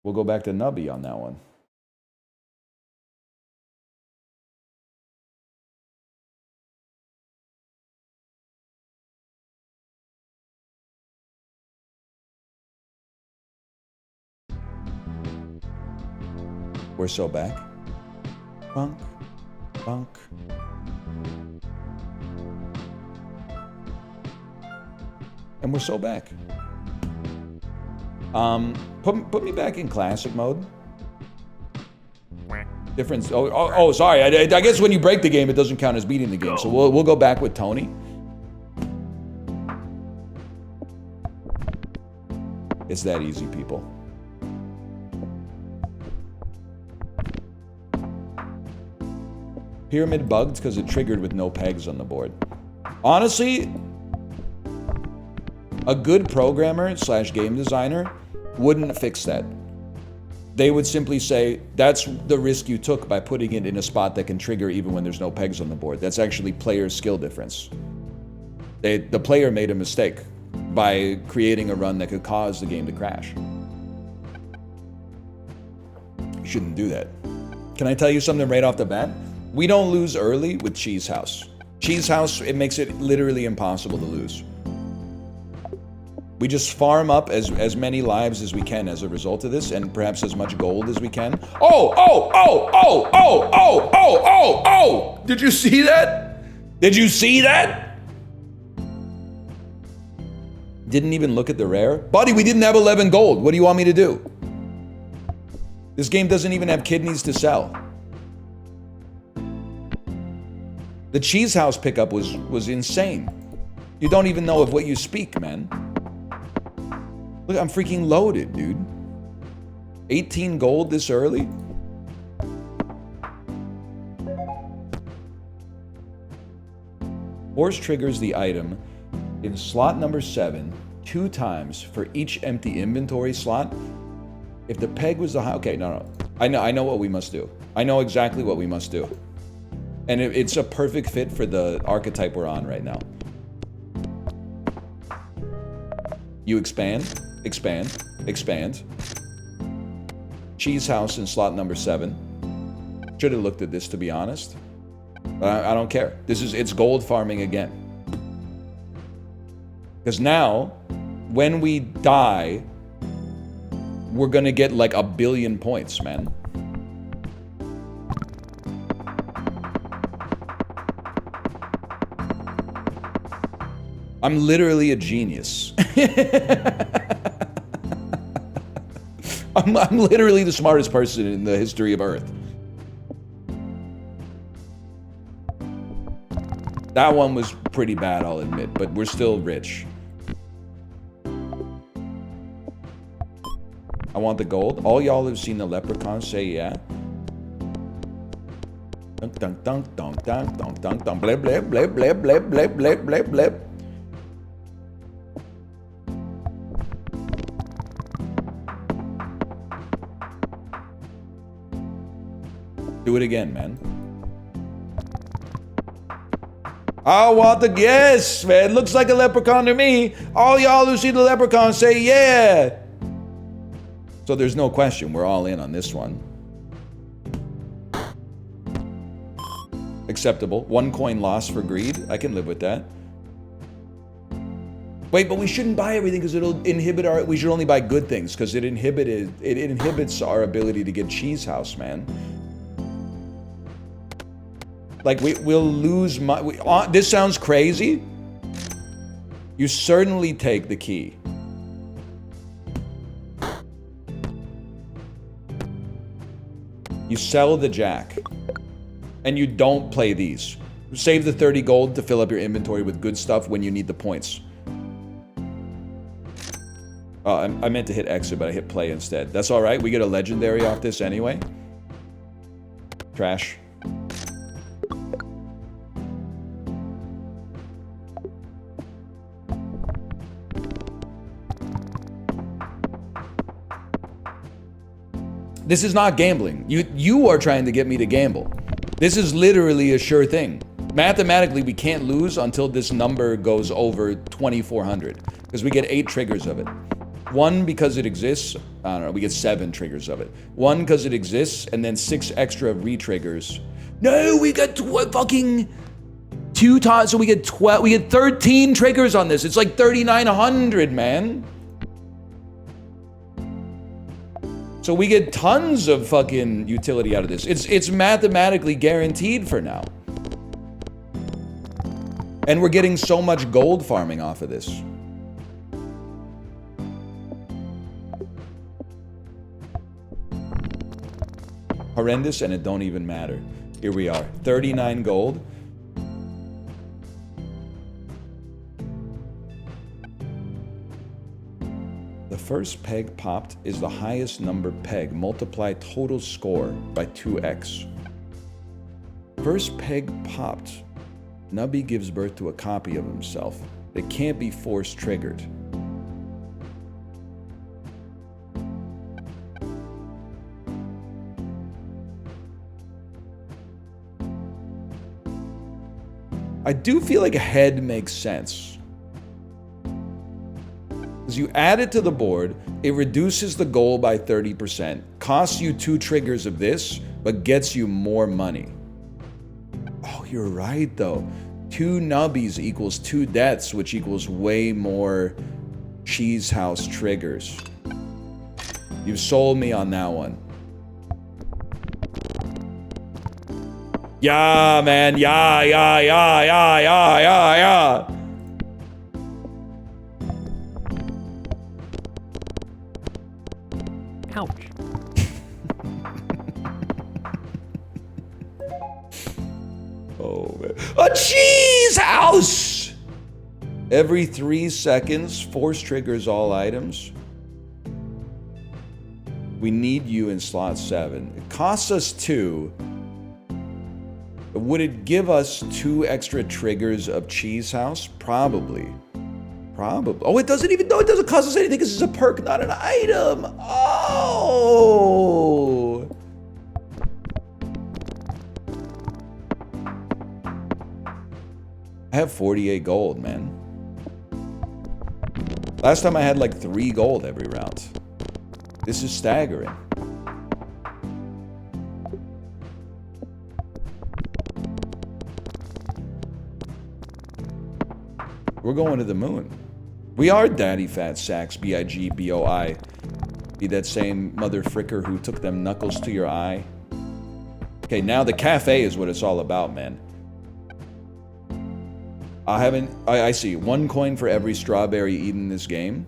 We'll go back to Nubby on that one. We're so back. Bunk, bunk. And we're so back. Put me back in classic mode. Difference. Oh, sorry. I guess when you break the game, it doesn't count as beating the game. So we'll go back with Tony. It's that easy, people. Pyramid bugged because it triggered with no pegs on the board. Honestly, a good programmer / game designer wouldn't fix that. They would simply say, that's the risk you took by putting it in a spot that can trigger even when there's no pegs on the board. That's actually player skill difference. The player made a mistake by creating a run that could cause the game to crash. You shouldn't do that. Can I tell you something right off the bat? We don't lose early with Cheese House. Cheese House, it makes it literally impossible to lose. We just farm up as many lives as we can as a result of this, and perhaps as much gold as we can. Oh! Did you see that? Did you see that? Didn't even look at the rare? Buddy, we didn't have 11 gold. What do you want me to do? This game doesn't even have kidneys to sell. The Cheese House pickup was insane. You don't even know of what you speak, man. Look, I'm freaking loaded, dude. 18 gold this early? Horse triggers the item in slot number 7 2 times for each empty inventory slot. If the peg was the high... Okay, no. I know what we must do. I know exactly what we must do. And it's a perfect fit for the archetype we're on right now. You expand. Cheese House in slot number 7. Should have looked at this, to be honest. But I don't care. It's gold farming again. Because now, when we die, we're gonna get like 1 billion points, man. I'm literally a genius. I'm literally the smartest person in the history of Earth. That one was pretty bad, I'll admit, but we're still rich. I want the gold. All y'all have seen the leprechaun say yeah. Dunk dunk dunk dunk dunk dunk dunk dunk blip blip blip blip blip blip blip blip blip. Do it again, man. I want the... Yes, man. Looks like a leprechaun to me. All y'all who see the leprechaun say yeah. So there's no question. We're all in on this one. Acceptable. 1 coin loss for greed. I can live with that. Wait, but we shouldn't buy everything because it'll inhibit our... We should only buy good things because it inhibits our ability to get Cheese House, man. Like, we'll lose money. This sounds crazy. You certainly take the key. You sell the jack. And you don't play these. Save the 30 gold to fill up your inventory with good stuff when you need the points. I meant to hit exit, but I hit play instead. That's alright. We get a legendary off this anyway. Trash. This is not gambling. You are trying to get me to gamble. This is literally a sure thing. Mathematically, we can't lose until this number goes over 2,400 because we get 8 triggers of it. 1 because it exists. I don't know, we get 7 triggers of it. 1 because it exists, and then 6 extra re-triggers. No, we got fucking 2 times, so we get 12. We get 13 triggers on this. It's like 3,900, man. So we get tons of fucking utility out of this. It's mathematically guaranteed for now. And we're getting so much gold farming off of this. Horrendous, and it don't even matter. Here we are, 39 gold. The first peg popped is the highest number peg. Multiply total score by 2x. First peg popped. Nubby gives birth to a copy of himself. It can't be force triggered. I do feel like a head makes sense. Because you add it to the board, it reduces the goal by 30%, costs you 2 triggers of this, but gets you more money. Oh, you're right though. 2 nubbies equals 2 deaths, which equals way more cheese house triggers. You've sold me on that one. Yeah, man. Yeah. Ouch. Oh, man. A cheese house! Every 3 seconds, force triggers all items. We need you in slot 7. It costs us 2. Would it give us 2 extra triggers of cheese house? Probably. Probably. Oh, it doesn't even, no, it doesn't cost us anything because it's a perk, not an item. Oh! I have 48 gold, man. Last time I had like 3 gold every round. This is staggering. We're going to the moon. We are Daddy Fat Sacks, B-I-G-B-O-I. Be that same mother fricker who took them knuckles to your eye. Okay, now the cafe is what it's all about, man. I see 1 coin for every strawberry eaten in this game.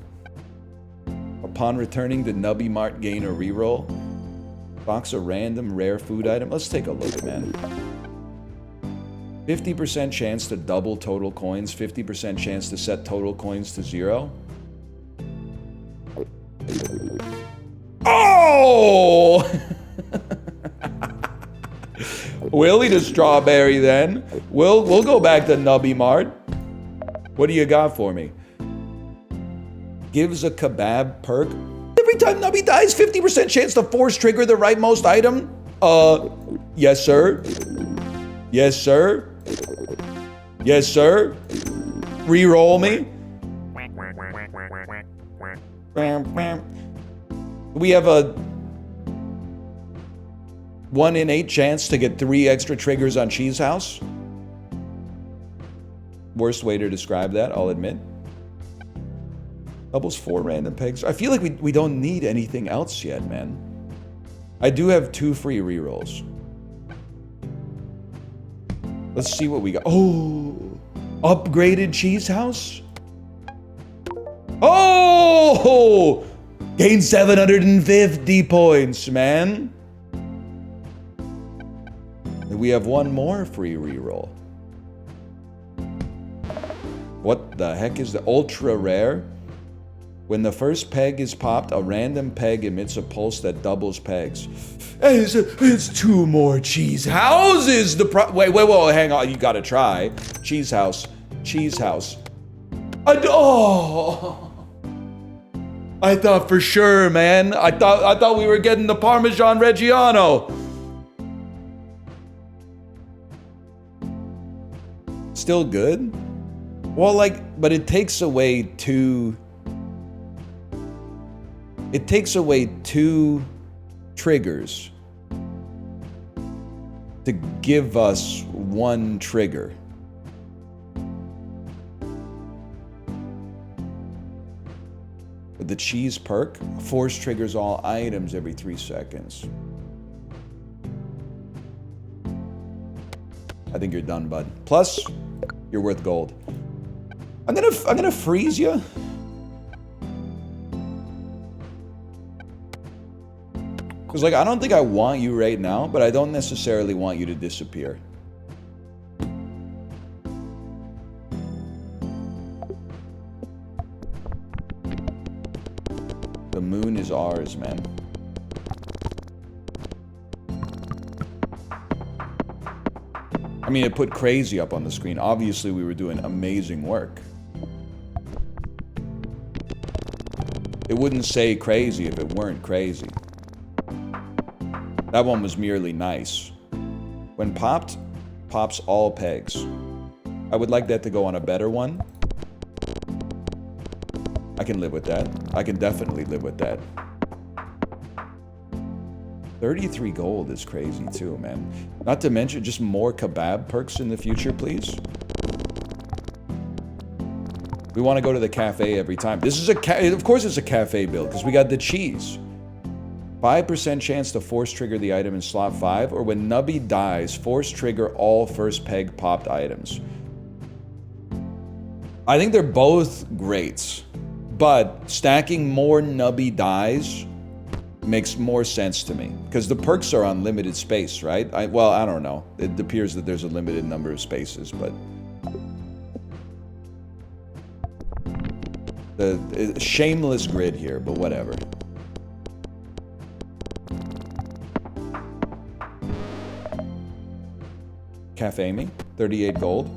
Upon returning the Nubby Mart, gain a reroll. Box a random rare food item. Let's take a look, man. 50% chance to double total coins, 50% chance to set total coins to 0. Oh! We'll eat a strawberry then. We'll go back to Nubby Mart. What do you got for me? Gives a kebab perk. Every time Nubby dies, 50% chance to force trigger the rightmost item? Yes, sir. Yes, sir. Yes, sir. Reroll me. We have a 1 in 8 chance to get 3 extra triggers on Cheese House. Worst way to describe that, I'll admit. Doubles 4 random pegs. I feel like we don't need anything else yet, man. I do have 2 free rerolls. Let's see what we got. Oh, upgraded Cheese House. Oh, gain 750 points, man. And we have 1 more free reroll. What the heck is the ultra rare? When the first peg is popped, a random peg emits a pulse that doubles pegs. It's 2 more cheese houses. Wait, hang on. You gotta try. Cheese house. Cheese house. Oh! I thought for sure, man. I thought we were getting the Parmesan Reggiano. Still good? Well, like, but it takes away 2 It takes away 2 triggers to give us 1 trigger. With the cheese perk, force triggers all items every 3 seconds. I think you're done, bud. Plus, you're worth gold. I'm gonna freeze you. Because, like, I don't think I want you right now, but I don't necessarily want you to disappear. The moon is ours, man. I mean, it put crazy up on the screen. Obviously, we were doing amazing work. It wouldn't say crazy if it weren't crazy. That one was merely nice. When popped, pops all pegs. I would like that to go on a better one. I can live with that. I can definitely live with that. 33 gold is crazy too, man. Not to mention just more kebab perks in the future, please. We want to go to the cafe every time. This is of course it's a cafe build because we got the cheese. 5% chance to force trigger the item in slot 5, or when Nubby dies, force trigger all first peg popped items. I think they're both great, but stacking more Nubby dies makes more sense to me because the perks are on limited space, right? Well, I don't know. It appears that there's a limited number of spaces, but the shameless grid here, but whatever. Cafe me, 38 gold.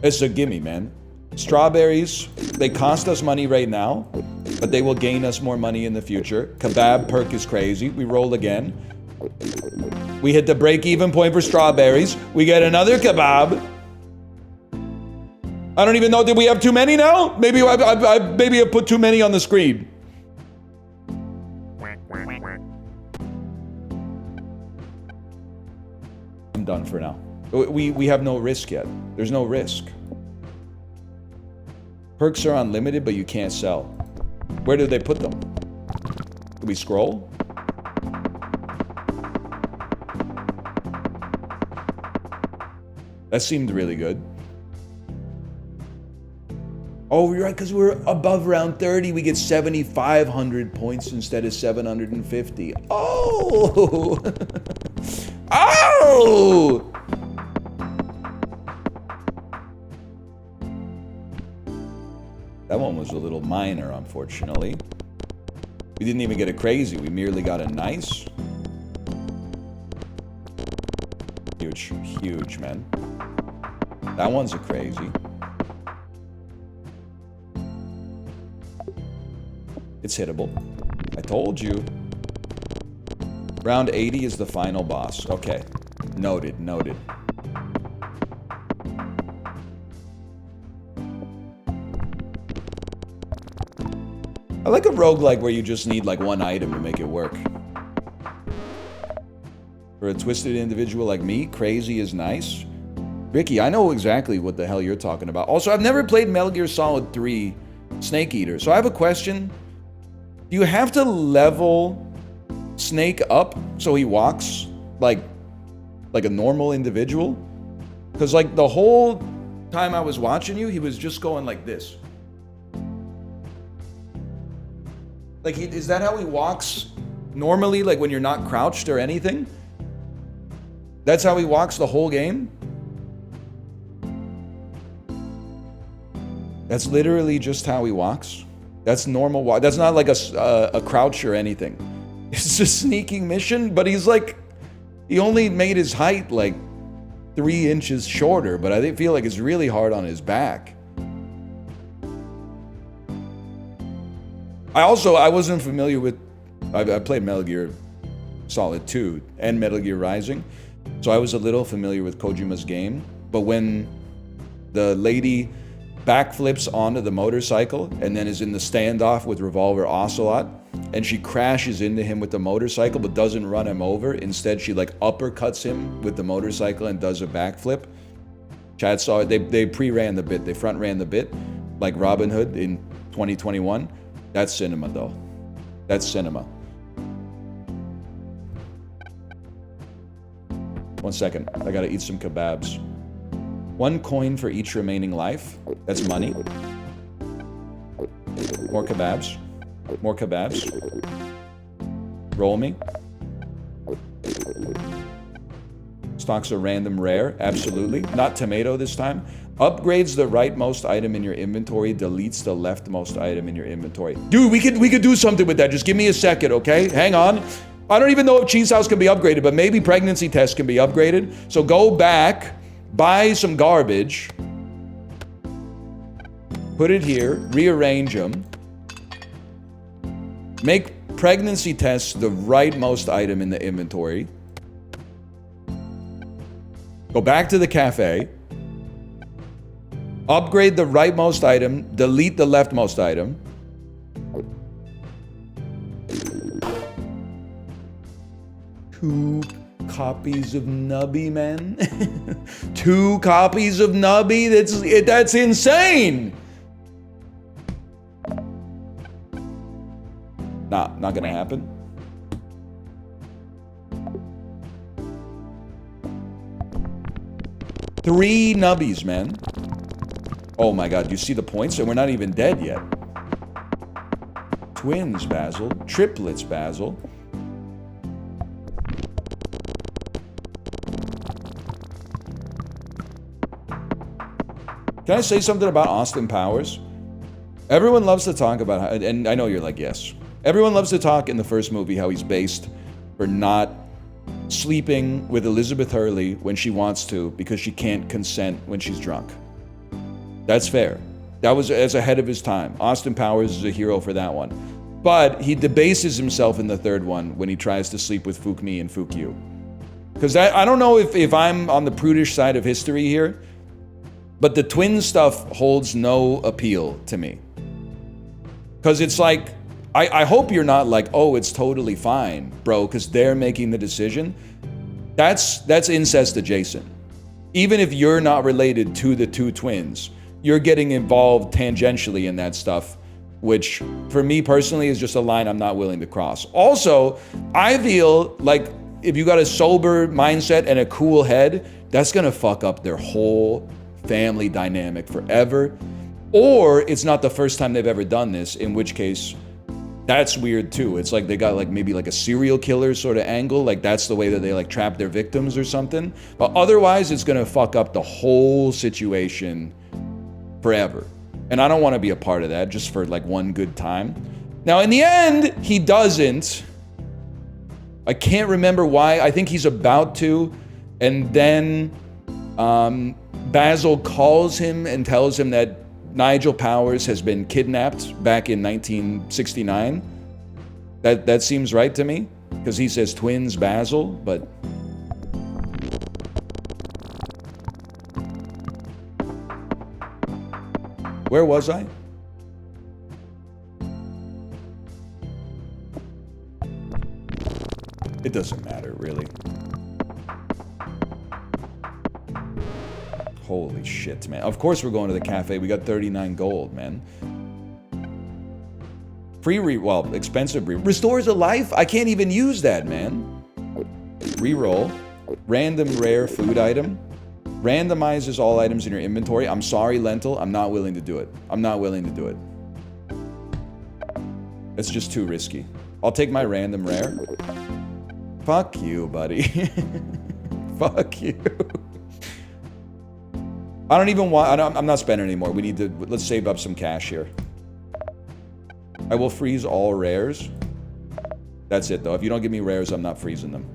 It's a gimme, man. Strawberries, they cost us money right now, but they will gain us more money in the future. Kebab perk is crazy. We roll again. We hit the break-even point for strawberries. We get another kebab. I don't even know, did we have too many now? Maybe I put too many on the screen. I'm done for now. We have no risk yet. There's no risk. Perks are unlimited, but you can't sell. Where do they put them? Do we scroll? That seemed really good. Oh, you're right, because we're above round 30, we get 7,500 points instead of 750. Oh! Oh! That one was a little minor, unfortunately. We didn't even get a crazy, we merely got a nice. Huge, huge, man. That one's a crazy. It's hittable. I told you. Round 80 is the final boss. Okay. Noted, noted. I like a roguelike where you just need like one item to make it work. For a twisted individual like me, crazy is nice. Ricky, I know exactly what the hell you're talking about. Also, I've never played Metal Gear Solid 3 Snake Eater, so I have a question. Do you have to level Snake up so he walks like a normal individual? Because like the whole time I was watching you, he was just going like this. Like, is that how he walks normally, like when you're not crouched or anything? That's how he walks the whole game? That's literally just how he walks? That's normal walk. That's not like a crouch or anything. It's a sneaking mission, but he's like, he only made his height like 3 inches shorter, but I feel like it's really hard on his back. I wasn't familiar with, I played Metal Gear Solid 2 and Metal Gear Rising, so I was a little familiar with Kojima's game, but when the lady backflips onto the motorcycle and then is in the standoff with Revolver Ocelot, and she crashes into him with the motorcycle but doesn't run him over. Instead, she like uppercuts him with the motorcycle and does a backflip. Chad saw it. They pre-ran the bit. They front-ran the bit like Robin Hood in 2021. That's cinema, though. That's cinema. 1 second. I gotta eat some kebabs. 1 coin for each remaining life. That's money. More kebabs. More kebabs. Roll me. Stocks a random rare. Absolutely. Not tomato this time. Upgrades the rightmost item in your inventory. Deletes the leftmost item in your inventory. Dude, we could do something with that. Just give me a second, okay? Hang on. I don't even know if Cheese House can be upgraded, but maybe pregnancy test can be upgraded. So go back, buy some garbage, put it here, rearrange them, make pregnancy test the rightmost item in the inventory, go back to the cafe, upgrade the rightmost item, delete the leftmost item. Two copies of Nubby, man. 2 copies of Nubby? That's insane! Nah, not gonna happen. Three Nubbies, man. Oh my god, you see the points? And we're not even dead yet. Twins, Basil. Triplets, Basil. Can I say something about Austin Powers? Everyone loves to talk about how, and I know you're like, yes. Everyone loves to talk in the first movie how he's based for not sleeping with Elizabeth Hurley when she wants to because she can't consent when she's drunk. That's fair. That was as ahead of his time. Austin Powers is a hero for that one. But he debases himself in the third one when he tries to sleep with Fook Me and Fook You. Because I don't know if I'm on the prudish side of history here, but the twin stuff holds no appeal to me. Because it's like, I hope you're not like, oh, it's totally fine, bro, because they're making the decision. That's incest adjacent. Even if you're not related to the 2 twins, you're getting involved tangentially in that stuff, which for me personally is just a line I'm not willing to cross. Also, I feel like if you got a sober mindset and a cool head, that's gonna fuck up their whole family dynamic forever. Or it's not the first time they've ever done this, in which case that's weird too. It's like they got like maybe like a serial killer sort of angle, like that's the way that they like trap their victims or something. But otherwise it's gonna fuck up the whole situation forever. And I don't want to be a part of that just for like one good time. Now in the end, he doesn't. I can't remember why. I think he's about to, and then Basil calls him and tells him that Nigel Powers has been kidnapped back in 1969. That seems right to me, because he says twins Basil, but... Where was I? It doesn't matter, really. Holy shit, man. Of course we're going to the cafe. We got 39 gold, man. Well, expensive restores a life? I can't even use that, man. Reroll. Random rare food item. Randomizes all items in your inventory. I'm sorry, Lentil. I'm not willing to do it. I'm not willing to do it. It's just too risky. I'll take my random rare. Fuck you, buddy. Fuck you. I don't even want... I'm not spending anymore. We need to... Let's save up some cash here. I will freeze all rares. That's it, though. If you don't give me rares, I'm not freezing them.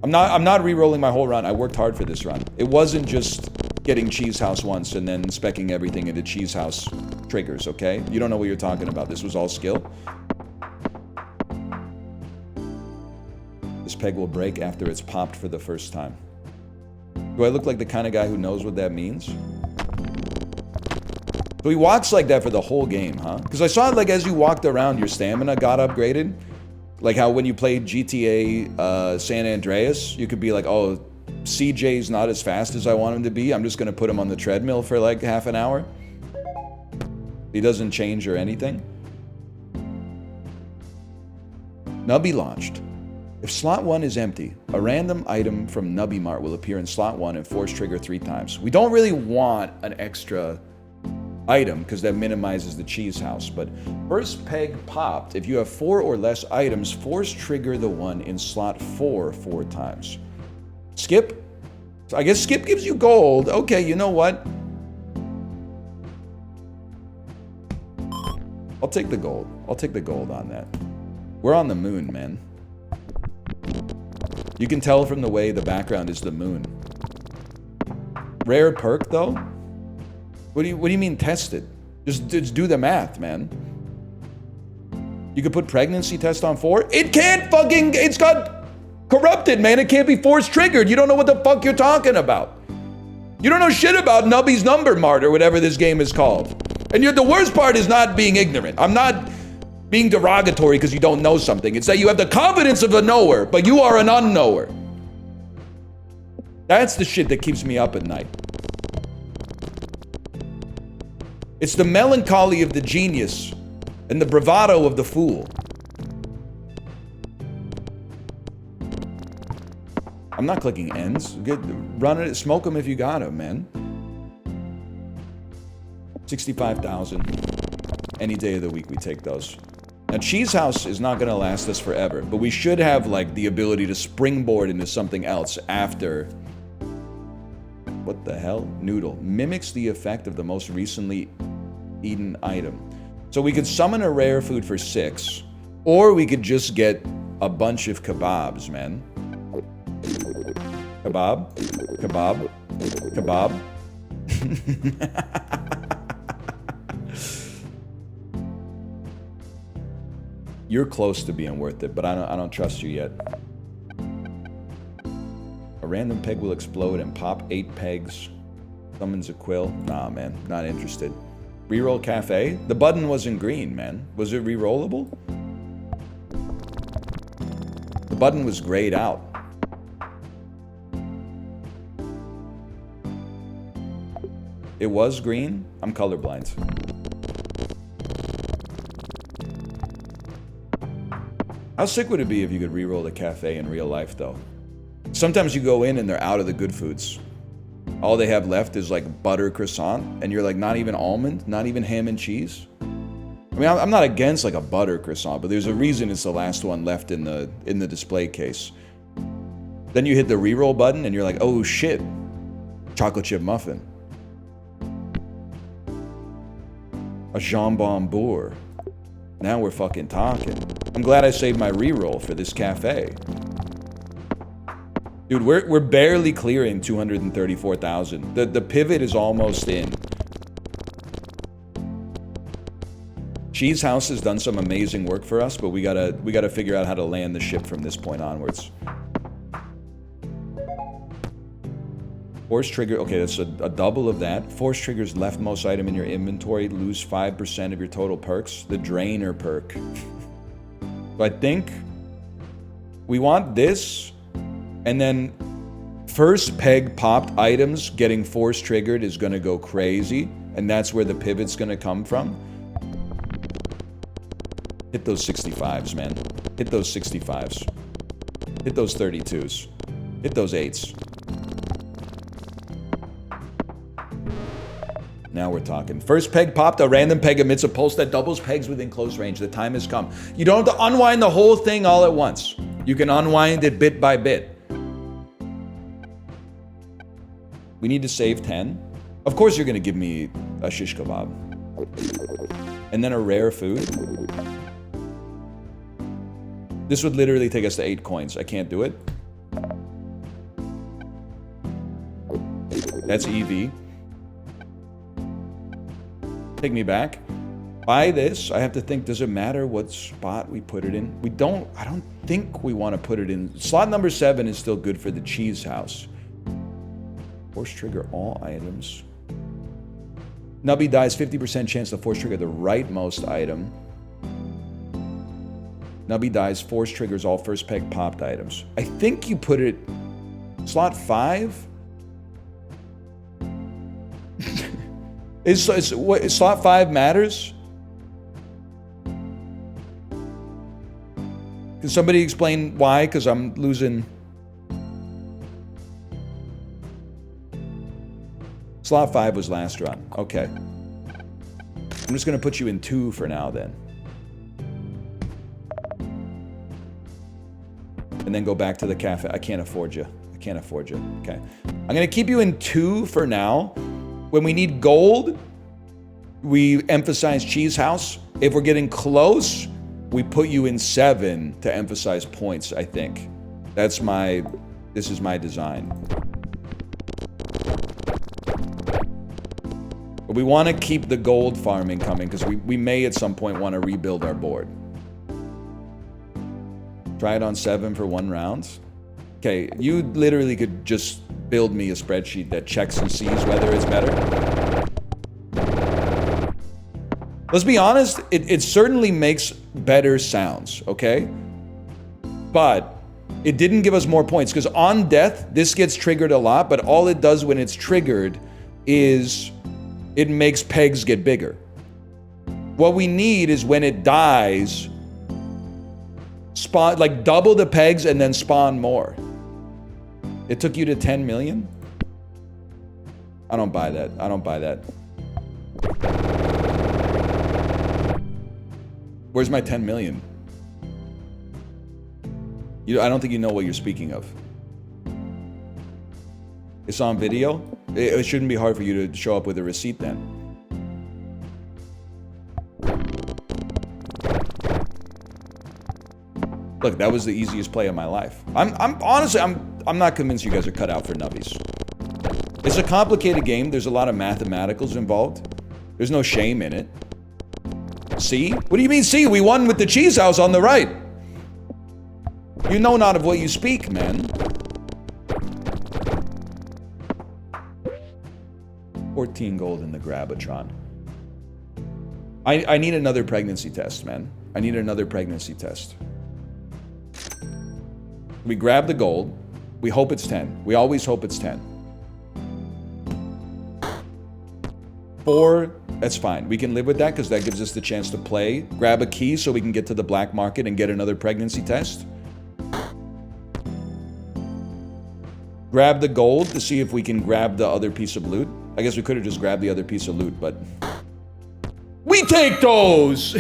I'm not re-rolling my whole run. I worked hard for this run. It wasn't just getting Cheese House once and then speccing everything into Cheese House triggers, okay? You don't know what you're talking about. This was all skill. This peg will break after it's popped for the first time. Do I look like the kind of guy who knows what that means? So he walks like that for the whole game, huh? Because I saw it like as you walked around, your stamina got upgraded. Like how when you played GTA San Andreas, you could be like, oh, CJ's not as fast as I want him to be. I'm just going to put him on the treadmill for like half an hour. He doesn't change or anything. Nubby launched. If slot 1 is empty, a random item from Nubby Mart will appear in slot 1 and force trigger 3 times. We don't really want an extra item because that minimizes the cheese house, but first peg popped. If you have 4 or less items, force trigger the one in slot 4 times. Skip? So I guess skip gives you gold. Okay, you know what? I'll take the gold. I'll take the gold on that. We're on the moon, man. You can tell from the way the background is the moon. Rare perk, though? What do you mean tested? Just do the math, man. You could put pregnancy test on 4? It can't fucking... It's got corrupted, man. It can't be force triggered. You don't know what the fuck you're talking about. You don't know shit about Nubby's Number Mart or whatever this game is called. And the worst part is not being ignorant. I'm not being derogatory because you don't know something. It's that you have the confidence of a knower, but you are an unknower. That's the shit that keeps me up at night. It's the melancholy of the genius and the bravado of the fool. I'm not clicking ends. Run it, smoke them if you got them, man. 65,000. Any day of the week we take those. Now, Cheese House is not going to last us forever, but we should have, like, the ability to springboard into something else after... What the hell? Noodle. Mimics the effect of the most recently eaten item. So we could summon a rare food for 6, or we could just get a bunch of kebabs, man. Kebab? Kebab? Kebab? You're close to being worth it, but I don't trust you yet. A random peg will explode and pop 8 pegs. Summons a quill. Nah, man, not interested. Reroll cafe? The button wasn't green, man. Was it rerollable? The button was grayed out. It was green? I'm colorblind. How sick would it be if you could reroll the cafe in real life, though? Sometimes you go in and they're out of the good foods. All they have left is like butter croissant, and you're like, not even almond, not even ham and cheese. I mean, I'm not against like a butter croissant, but there's a reason it's the last one left in the display case. Then you hit the reroll button, and you're like, oh shit, chocolate chip muffin, a jambon beurre. Now we're fucking talking. I'm glad I saved my reroll for this cafe. Dude, we're barely clearing 234,000. The pivot is almost in. Cheese House has done some amazing work for us, but we gotta figure out how to land the ship from this point onwards. Force trigger, okay, that's a double of that. Force triggers leftmost item in your inventory, lose 5% of your total perks. The Drainer perk. So I think we want this, and then first peg popped items getting force triggered is gonna go crazy, and that's where the pivot's gonna come from. Hit those 65s, man. Hit those 65s. Hit those 32s. Hit those 8s. Now we're talking. First peg popped. A random peg emits a pulse that doubles pegs within close range. The time has come. You don't have to unwind the whole thing all at once. You can unwind it bit by bit. We need to save 10. Of course you're going to give me a shish kebab. And then a rare food. This would literally take us to 8 coins. I can't do it. That's EV. Take me back. Buy this. I have to think, does it matter what spot we put it in? I don't think we want to put it in. Slot number 7 is still good for the Cheese House. Force trigger all items. Nubby dies 50% chance to force trigger the rightmost item. Nubby dies, force triggers all first peg popped items. I think you put it slot 5. Is slot 5 matters? Can somebody explain why? Because I'm losing. Slot 5 was last run. Okay. I'm just going to put you in 2 for now then. And then go back to the cafe. I can't afford you. I can't afford you. Okay. I'm going to keep you in 2 for now. When we need gold, we emphasize Cheese House. If we're getting close, we put you in 7 to emphasize points, I think. This is my design. But we want to keep the gold farming coming because we may at some point want to rebuild our board. Try it on 7 for 1 round. Okay, you literally could just build me a spreadsheet that checks and sees whether it's better. Let's be honest, it certainly makes better sounds, okay? But it didn't give us more points because on death, this gets triggered a lot, but all it does when it's triggered is it makes pegs get bigger. What we need is when it dies, spawn, like double the pegs and then spawn more. It took you to 10 million? I don't buy that. I don't buy that. Where's my 10 million? I don't think you know what you're speaking of. It's on video? It shouldn't be hard for you to show up with a receipt then. Look, that was the easiest play of my life. Honestly, I'm not convinced you guys are cut out for nubbies. It's a complicated game. There's a lot of mathematicals involved. There's no shame in it. See? What do you mean see? We won with the Cheese House on the right. You know not of what you speak, man. 14 gold in the Grabatron. I need another pregnancy test, man. I need another pregnancy test. We grab the gold. We hope it's 10. We always hope it's 10. 4, that's fine. We can live with that because that gives us the chance to play. Grab a key so we can get to the black market and get another pregnancy test. Grab the gold to see if we can grab the other piece of loot. I guess we could have just grabbed the other piece of loot, but... We take those!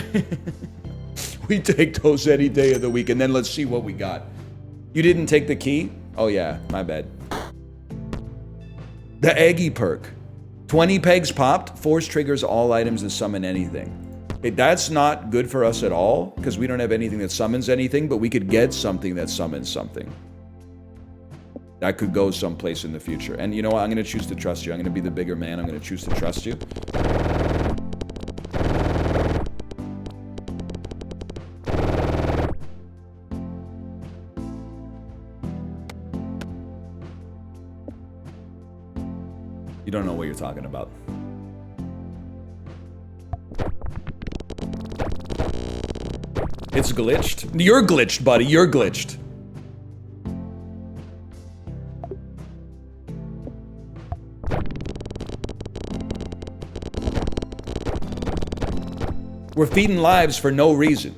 We take those any day of the week, and then let's see what we got. You didn't take the key? Oh yeah, my bad. The Eggy perk. 20 pegs popped, force triggers all items that summon anything. Okay, that's not good for us at all, because we don't have anything that summons anything, but we could get something that summons something. That could go someplace in the future. And you know what? I'm going to choose to trust you. I'm going to be the bigger man. I'm going to choose to trust you. You don't know what you're talking about. It's glitched. You're glitched, buddy. You're glitched. We're feeding lives for no reason.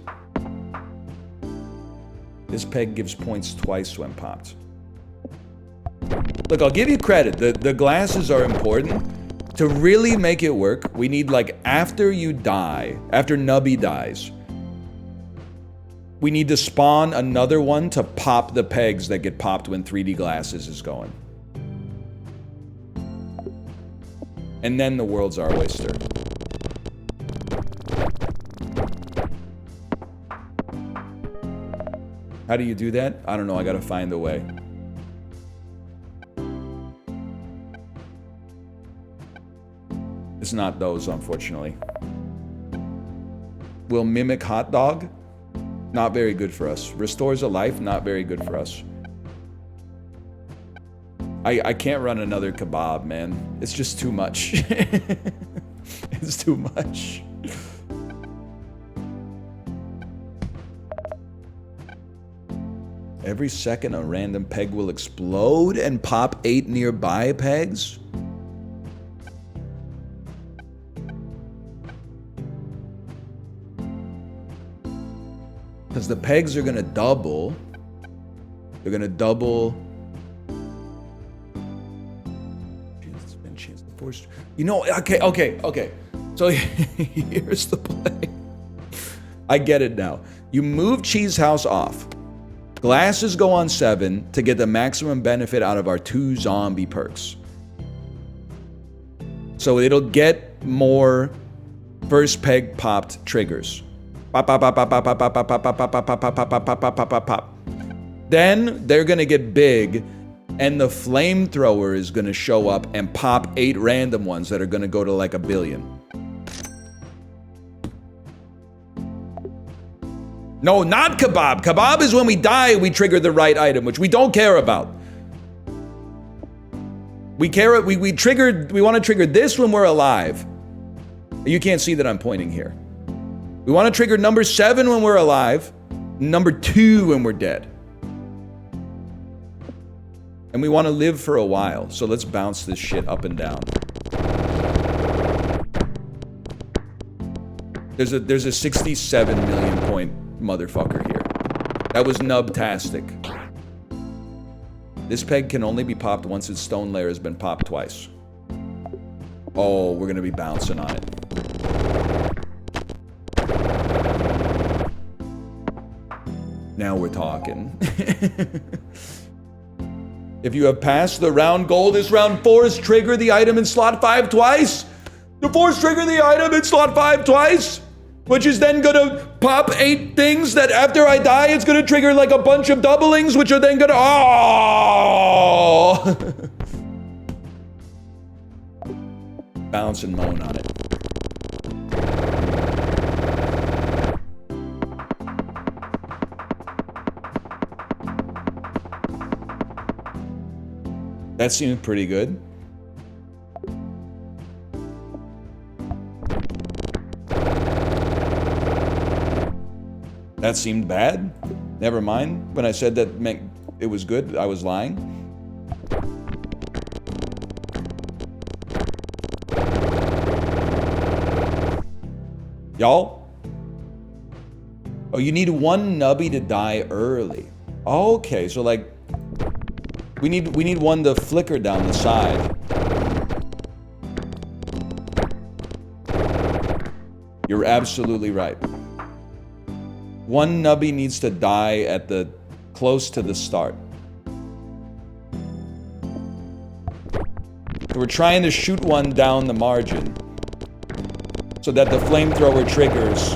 This peg gives points twice when popped. Look, I'll give you credit. The glasses are important. To really make it work, we need, like, after you die, after Nubby dies, we need to spawn another one to pop the pegs that get popped when 3D glasses is going. And then the world's our oyster. How do you do that? I don't know. I gotta find a way. It's not those, unfortunately. Will mimic hot dog? Not very good for us. Restores a life? Not very good for us. I can't run another kebab, man. It's just too much. It's too much. Every second, a random peg will explode and pop 8 nearby pegs? Because the pegs are going to double. They're going to double. You know, okay. So here's the play. I get it now. You move Cheese House off. Glasses go on 7 to get the maximum benefit out of our 2 zombie perks. So it'll get more first peg popped triggers. Pop, pop, pop, pop, pop, pop, pop, pop, pop, pop, pop, pop, pop, pop, pop, pop, pop, pop. Then they're gonna get big, and the flamethrower is gonna show up and pop 8 random ones that are gonna go to like 1 billion. No, not kebab. Kebab is when we die, we trigger the right item, which we don't care about. We want to trigger this when we're alive. You can't see that I'm pointing here. We want to trigger number 7 when we're alive, number 2 when we're dead. And we want to live for a while, so let's bounce this shit up and down. There's a 67 million point motherfucker here. That was nubtastic. This peg can only be popped once its stone layer has been popped twice. Oh, we're gonna be bouncing on it. Now we're talking. If you have passed the round goal, this round force trigger the item in slot 5 twice. The force trigger the item in slot 5 twice, which is then gonna pop 8 things that after I die, it's gonna trigger like a bunch of doublings, which are then gonna, oh! Bounce and moan on it. That seems pretty good. That seemed bad. Never mind. When I said that meant it was good, I was lying. Y'all? Oh, you need 1 Nubby to die early. Okay, so like we need one to flicker down the side. You're absolutely right. 1 Nubby needs to die at the close to the start. So we're trying to shoot one down the margin so that the flamethrower triggers.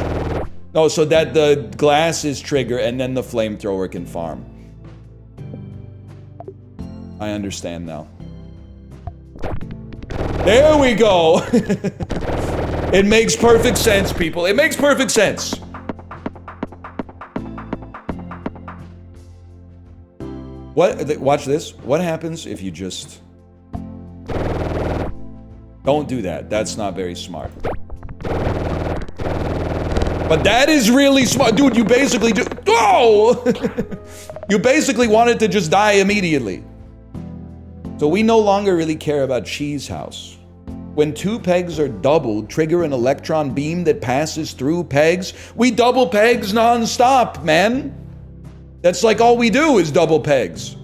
No, so that the glasses trigger and then the flamethrower can farm. I understand now. There we go. It makes perfect sense, people. It makes perfect sense. Watch this. What happens if you just... Don't do that. That's not very smart. But that is really smart. Dude, you basically do... Oh! You basically wanted to just die immediately. So we no longer really care about Cheese House. When 2 pegs are doubled, trigger an electron beam that passes through pegs. We double pegs non-stop, man. That's like all we do is double pegs.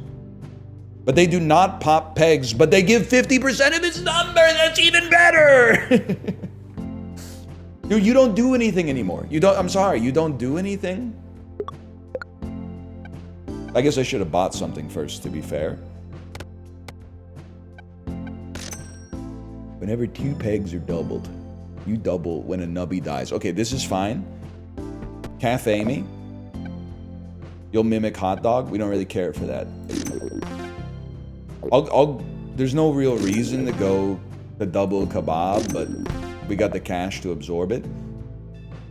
But they do not pop pegs, but they give 50% of its number. That's even better. Dude, you don't do anything anymore. I'm sorry, you don't do anything? I guess I should have bought something first, to be fair. Whenever 2 pegs are doubled, you double when a Nubby dies. Okay, this is fine. Cafe me. You'll mimic hot dog. We don't really care for that. There's no real reason to go the double kebab, but we got the cash to absorb it.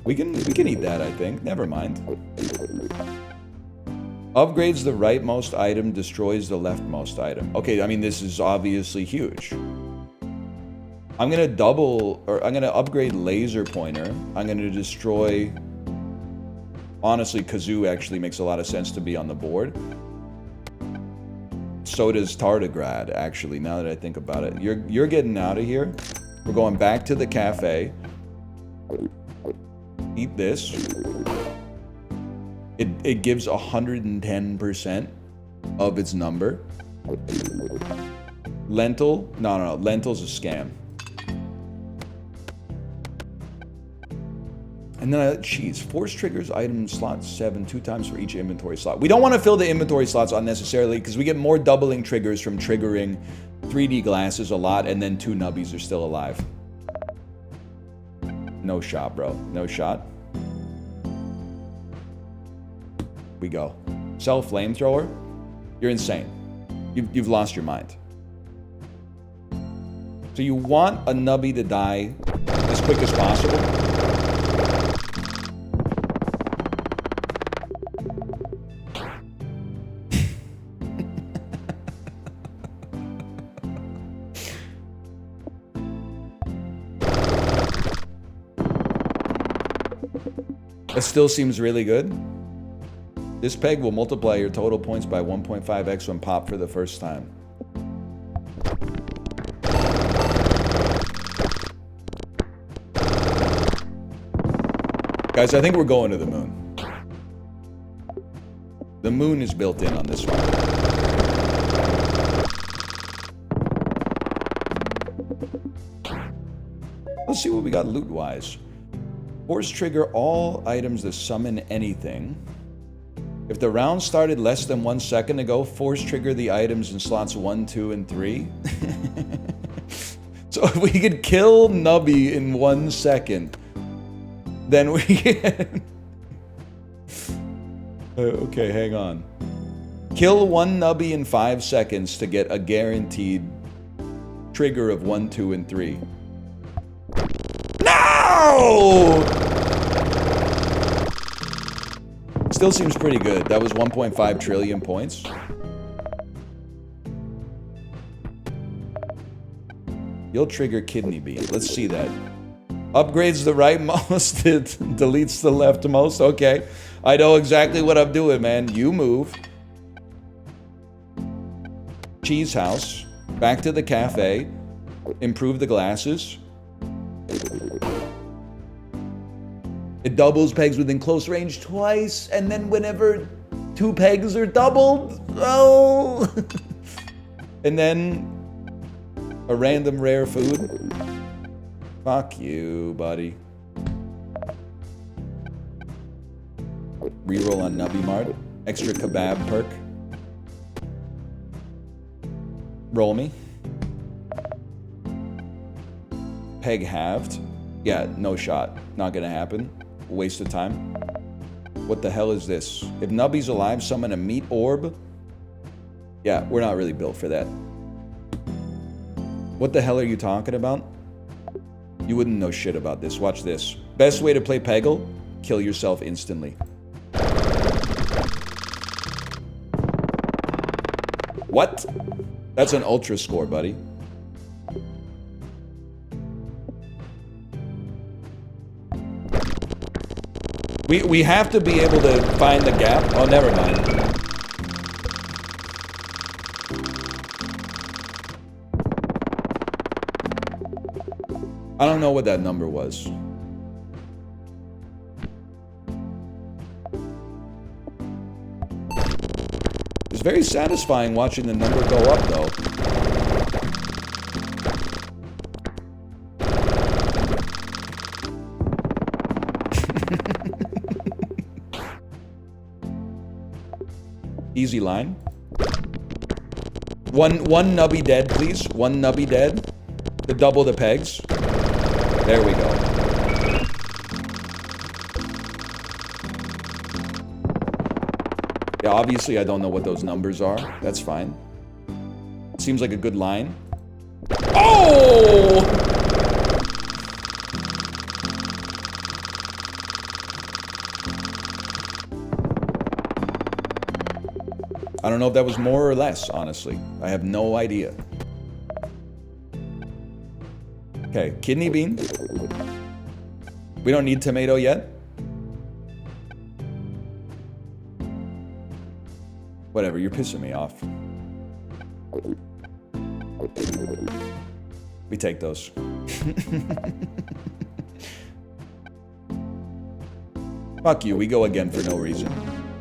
We can eat that, I think. Never mind. Upgrades the rightmost item, destroys the leftmost item. Okay, I mean, this is obviously huge. I'm gonna double, or I'm gonna upgrade laser pointer. I'm gonna destroy... Honestly, Kazoo actually makes a lot of sense to be on the board. So does Tardigrade, actually, now that I think about it. You're getting out of here. We're going back to the cafe. Eat this. It gives 110% of its number. Lentil? No. Lentil's a scam. And then, geez, force triggers item slot 7 2 times for each inventory slot. We don't want to fill the inventory slots unnecessarily because we get more doubling triggers from triggering 3D glasses a lot, and then 2 nubbies are still alive. No shot, bro. No shot. We go. Sell flamethrower? You're insane. You've lost your mind. So you want a nubby to die as quick as possible? It still seems really good. This peg will multiply your total points by 1.5x when popped for the first time. Guys, I think we're going to the moon. The moon is built in on this one. Let's see what we got loot-wise. Force trigger all items that summon anything. If the round started less than 1 second ago, force trigger the items in slots 1, 2, and 3. So if we could kill Nubby in 1 second, then we can... Okay, hang on. Kill 1 Nubby in 5 seconds to get a guaranteed trigger of 1, 2, and 3. No! Still seems pretty good. That was 1.5 trillion points. You'll trigger kidney bean. Let's see that. Upgrades the rightmost, it deletes the leftmost. Okay. I know exactly what I'm doing, man. You move. Cheese house. Back to the cafe. Improve the glasses. It doubles pegs within close range twice, and then whenever 2 pegs are doubled, oh! And then a random rare food. Fuck you, buddy. Reroll on Nubby Mart. Extra kebab perk. Roll me. Peg halved. Yeah, no shot. Not gonna happen. Waste of time. What the hell is this? If Nubby's alive, summon a meat orb? Yeah, we're not really built for that. What the hell are you talking about? You wouldn't know shit about this. Watch this. Best way to play Peggle? Kill yourself instantly. What? That's an ultra score, buddy. We have to be able to find the gap. Oh, never mind. I don't know what that number was. It's very satisfying watching the number go up, though. Easy line. One Nubby dead, please. 1 Nubby dead. To double the pegs. There we go. Yeah, obviously I don't know what those numbers are. That's fine. Seems like a good line. Oh! I don't know if that was more or less, honestly. I have no idea. Okay, kidney bean. We don't need tomato yet. Whatever, you're pissing me off. We take those. Fuck you, we go again for no reason.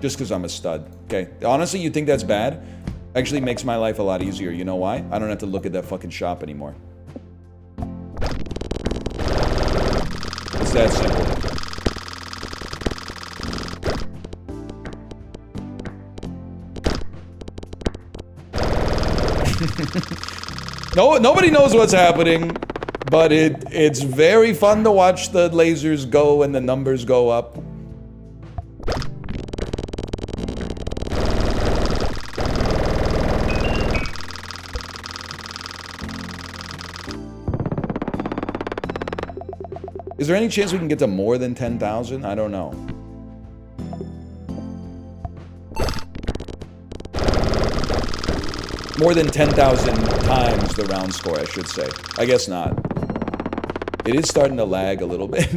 Just because I'm a stud. Okay, honestly, you think that's bad? Actually makes my life a lot easier. You know why? I don't have to look at that fucking shop anymore. It's that simple. No, nobody knows what's happening, but it's very fun to watch the lasers go and the numbers go up. Is there any chance we can get to more than 10,000? I don't know. More than 10,000 times the round score, I should say. I guess not. It is starting to lag a little bit.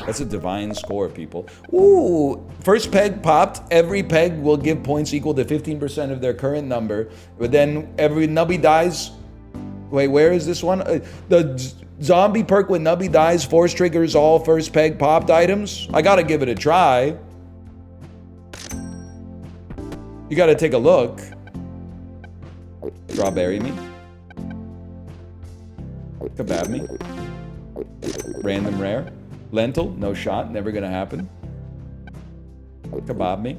That's a divine score, people. Ooh, first peg popped. Every peg will give points equal to 15% of their current number. But then every Nubby dies. Wait, where is this one? The zombie perk when Nubby dies, force triggers all first peg popped items. I gotta give it a try. You gotta take a look. Strawberry me. Kebab me. Random rare. Lentil, no shot, never gonna happen. Kebab me.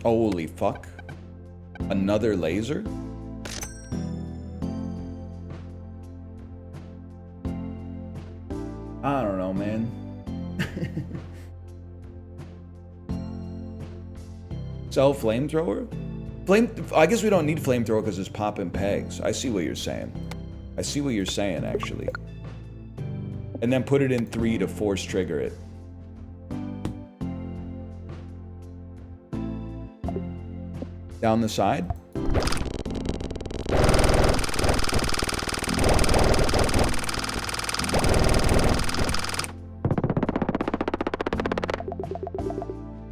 Holy fuck. Another laser? I don't know, man. Sell flamethrower? I guess we don't need flamethrower because it's popping pegs. I see what you're saying. I see what you're saying, actually. And then put it in 3 to force trigger it. Down the side?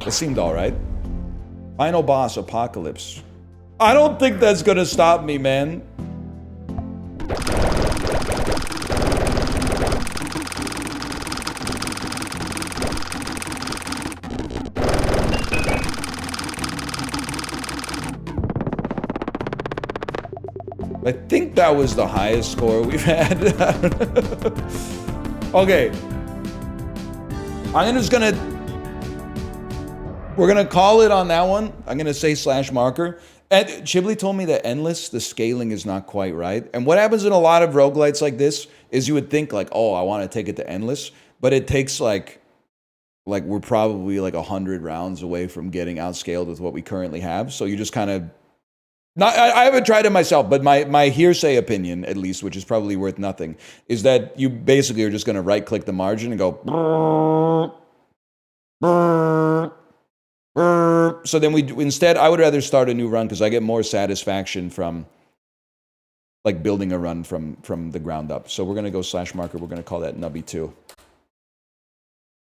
It seemed alright. Final boss, Apocalypse. I don't think that's gonna stop me, man. I think that was the highest score we've had. Okay. We're gonna call it on that one. I'm gonna say slash marker. And Chibli told me that endless, the scaling is not quite right. And what happens in a lot of roguelites like this is you would think like, oh, I want to take it to endless, but it takes like we're probably like 100 rounds away from getting outscaled with what we currently have. So you just kind of I haven't tried it myself, but my hearsay opinion, at least, which is probably worth nothing, is that you basically are just gonna right click the margin and go. So then instead, I would rather start a new run because I get more satisfaction from like building a run from the ground up. So we're gonna go slash marker. We're gonna call that Nubby 2.